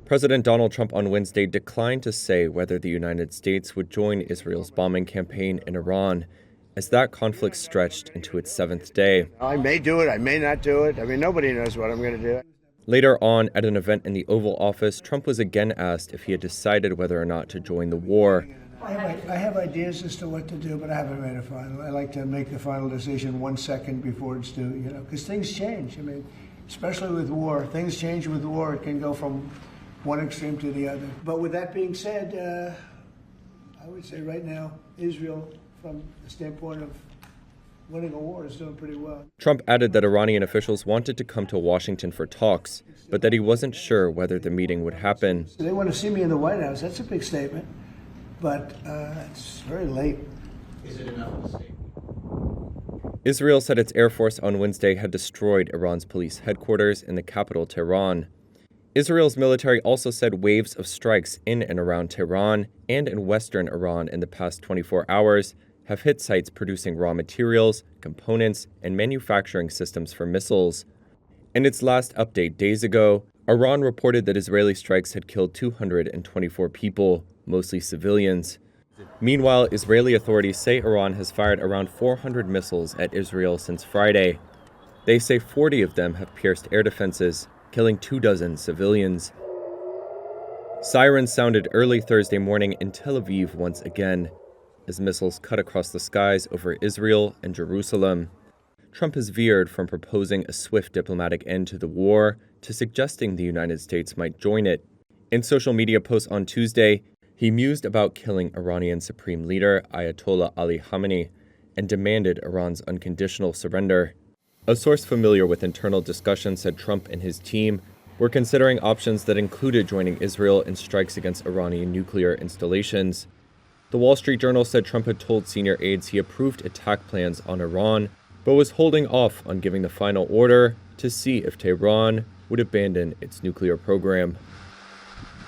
President Donald Trump on Wednesday declined to say whether the United States would join Israel's bombing campaign in Iran, as that conflict stretched into its seventh day. I may do it, I may not do it. I mean, nobody knows what I'm going to do. Later on, at an event in the Oval Office, Trump was again asked if he had decided whether or not to join the war. I have ideas as to what to do, but I haven't made a final. I like to make the final decision 1 second before it's due, because things change. I mean, especially with war. Things change with war. It can go from one extreme to the other. But with that being said, I would say right now, Israel, from the standpoint of winning a war, is doing pretty well. Trump added that Iranian officials wanted to come to Washington for talks, but that he wasn't sure whether the meeting would happen. So they want to see me in the White House. That's a big statement, but it's very late. Is it enough of a statement? Israel said its Air Force on Wednesday had destroyed Iran's police headquarters in the capital, Tehran. Israel's military also said waves of strikes in and around Tehran and in western Iran in the past 24 hours have hit sites producing raw materials, components, and manufacturing systems for missiles. In its last update days ago, Iran reported that Israeli strikes had killed 224 people, mostly civilians. Meanwhile, Israeli authorities say Iran has fired around 400 missiles at Israel since Friday. They say 40 of them have pierced air defenses, killing 24 civilians. Sirens sounded early Thursday morning in Tel Aviv once again, as missiles cut across the skies over Israel and Jerusalem. Trump has veered from proposing a swift diplomatic end to the war to suggesting the United States might join it. In social media posts on Tuesday, he mused about killing Iranian Supreme Leader Ayatollah Ali Khamenei and demanded Iran's unconditional surrender. A source familiar with internal discussions said Trump and his team were considering options that included joining Israel in strikes against Iranian nuclear installations. The Wall Street Journal said Trump had told senior aides he approved attack plans on Iran, but was holding off on giving the final order to see if Tehran would abandon its nuclear program.